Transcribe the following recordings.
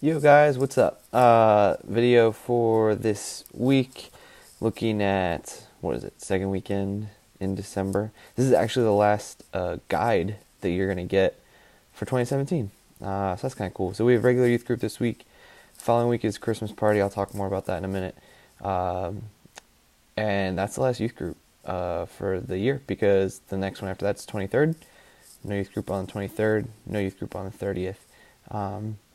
Yo guys, what's up? Video for this week looking at, what is it, second weekend in December. This is actually the last guide that you're going to get for 2017. So that's kind of cool. So we have regular youth group this week. Following week is Christmas party. I'll talk more about that in a minute. Um, and that's the last youth group for the year because the next one after that's 23rd. No youth group on the 23rd. No youth group on the 30th.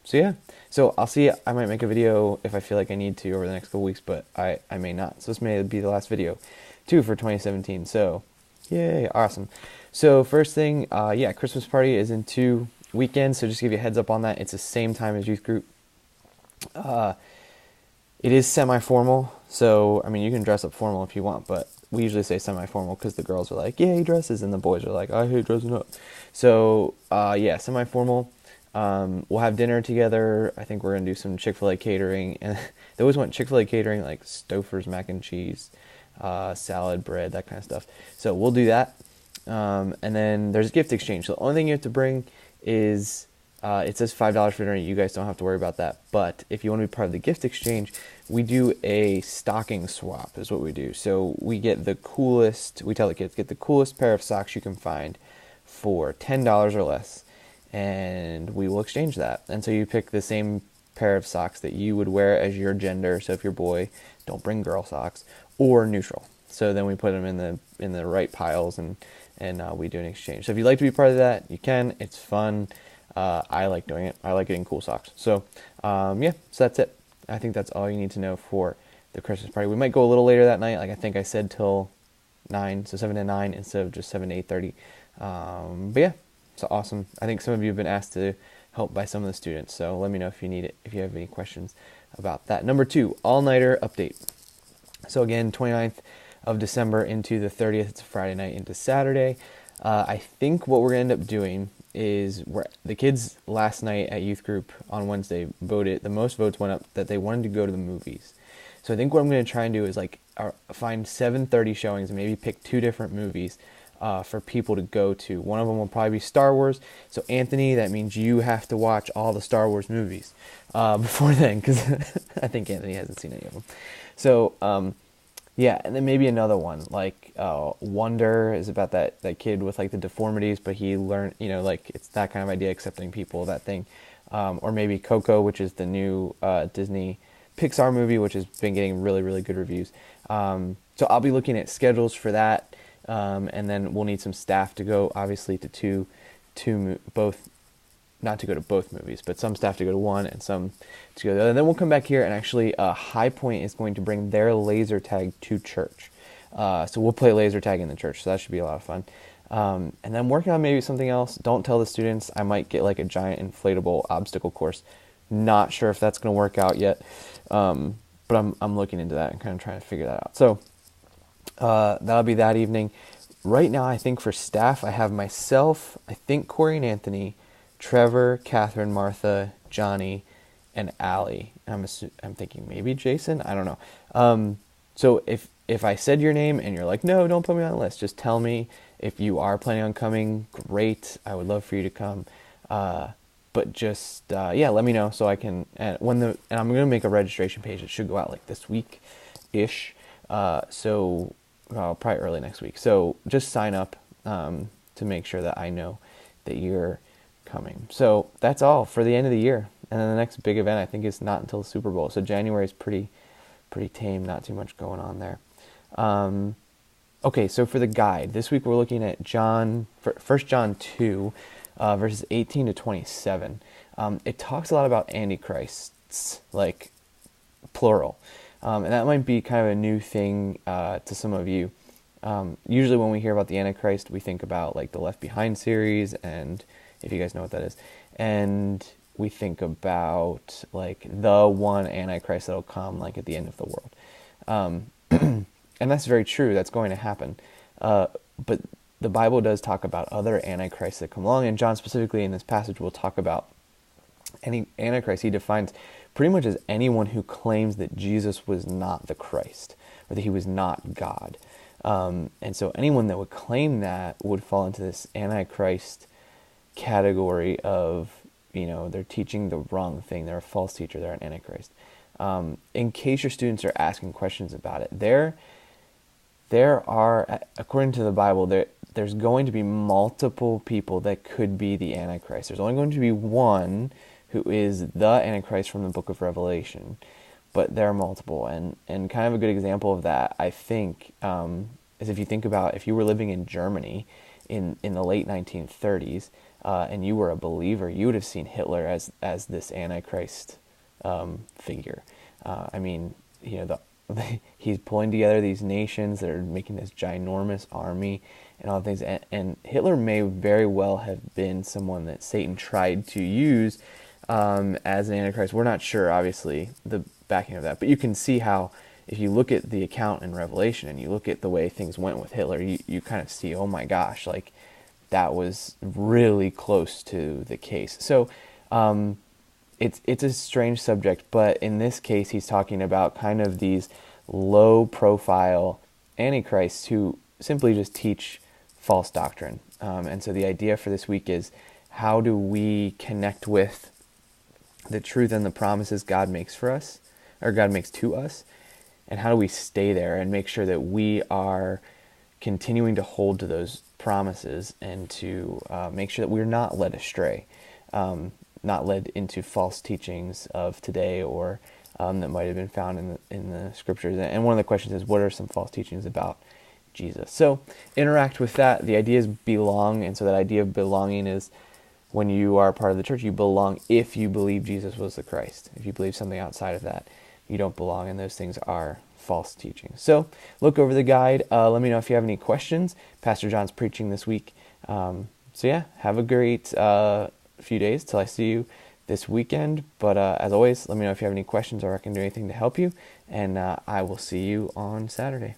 So yeah, so I'll see. I might make a video if I feel like I need to over the next couple weeks, but I may not. So this may be the last video, too, for 2017. So, yay, awesome. So first thing, yeah, Christmas party is in 2 weekends. So just to give you a heads up on that, it's the same time as youth group. Uh, it is semi-formal, so I mean you can dress up formal if you want, but we usually say semi-formal because the girls are like, "Yeah, he dresses," and the boys are like, "I hate dressing up." So yeah, semi-formal. We'll have dinner together. I think we're gonna do some Chick-fil-A catering, and they always want Chick-fil-A catering, like Stouffer's mac and cheese, salad, bread, that kind of stuff. So we'll do that. And then there's gift exchange. So the only thing you have to bring is it says $5 for dinner. You guys don't have to worry about that. But if you want to be part of the gift exchange, we do a stocking swap is what we do. So we get the coolest, we tell the kids, get the coolest pair of socks you can find for $10 or less, and we will exchange that. And so you pick the same pair of socks that you would wear as your gender. So if you're boy, don't bring girl socks, or neutral. So then we put them in the right piles, and we do an exchange. So if you'd like to be part of that, you can. It's fun. I like doing it. I like getting cool socks. So yeah, so that's it. I think that's all you need to know for the Christmas party. We might go a little later that night. Like I think I said till 9, so 7 to 9 instead of just 7 to 8:30. But yeah, so awesome. I think some of you have been asked to help by some of the students. So let me know if you need it, if you have any questions about that. Number 2, all-nighter update. So again, 29th of December into the 30th. It's a Friday night into Saturday. I think what we're going to end up doing is the kids last night at youth group on Wednesday voted, the most votes went up that they wanted to go to the movies. So I think what I'm going to try and do is like find 7:30 showings and maybe pick 2 different movies for people to go to. One of them will probably be Star Wars. So Anthony, that means you have to watch all the Star Wars movies before then, because I think Anthony hasn't seen any of them. So yeah, and then maybe another one like Wonder is about that kid with like the deformities, but he learned, like it's that kind of idea, accepting people, that thing. Or maybe Coco, which is the new Disney Pixar movie, which has been getting really, really good reviews. So I'll be looking at schedules for that, and then we'll need some staff to go, obviously, to both, not to go to both movies, but some staff to go to one and some to go to the other. And then we'll come back here, and actually High Point is going to bring their laser tag to church. So we'll play laser tag in the church, so that should be a lot of fun. And then I'm working on maybe something else. Don't tell the students. I might get like a giant inflatable obstacle course. Not sure if that's going to work out yet, but I'm looking into that and kind of trying to figure that out. So that'll be that evening. Right now, I think for staff, I have myself, I think Corey and Anthony, Trevor, Catherine, Martha, Johnny, and Allie. I'm thinking maybe Jason. I don't know. So if I said your name and you're like, no, don't put me on the list, just tell me. If you are planning on coming, great. I would love for you to come. But just yeah, let me know so I can. And I'm gonna make a registration page. It should go out like this week, ish. So probably early next week. So just sign up to make sure that I know that you're coming. So that's all for the end of the year. And then the next big event I think is not until the Super Bowl. So January is pretty tame. Not too much going on there. Okay, so for the guide this week we're looking at First John 2, verses 18 to 27. It talks a lot about antichrists, like plural. And that might be kind of a new thing to some of you. Usually when we hear about the Antichrist, we think about like the Left Behind series, and if you guys know what that is, and we think about like the one Antichrist that'll come like at the end of the world. And that's very true. That's going to happen. But the Bible does talk about other Antichrists that come along, and John specifically in this passage will talk about any Antichrist. He defines pretty much as anyone who claims that Jesus was not the Christ, or that he was not God. And so anyone that would claim that would fall into this Antichrist category of they're teaching the wrong thing. They're a false teacher. They're an antichrist. In case your students are asking questions about it, there are, according to the Bible, there's going to be multiple people that could be the Antichrist. There's only going to be one who is the Antichrist from the book of Revelation, but there are multiple. And kind of a good example of that, I think, is if you think about if you were living in Germany in the late 1930s, and you were a believer, you would have seen Hitler as this Antichrist figure. He's pulling together these nations that are making this ginormous army and all things. And Hitler may very well have been someone that Satan tried to use as an Antichrist. We're not sure, obviously, the backing of that. But you can see how, if you look at the account in Revelation and you look at the way things went with Hitler, you kind of see, oh my gosh, like that was really close to the case. So it's a strange subject, but in this case, he's talking about kind of these low-profile antichrists who simply just teach false doctrine. And so the idea for this week is, how do we connect with the truth and the promises God makes for us, or God makes to us, and how do we stay there and make sure that we are continuing to hold to those promises and to make sure that we're not led astray, not led into false teachings of today or that might have been found in the scriptures. And one of the questions is, what are some false teachings about Jesus? So interact with that. The idea is belong, and so that idea of belonging is, when you are part of the church, you belong if you believe Jesus was the Christ. If you believe something outside of that, you don't belong, and those things are false teachings. So look over the guide. Let me know if you have any questions. Pastor John's preaching this week. So yeah, have a great few days till I see you this weekend. But as always, let me know if you have any questions or I can do anything to help you. And I will see you on Saturday.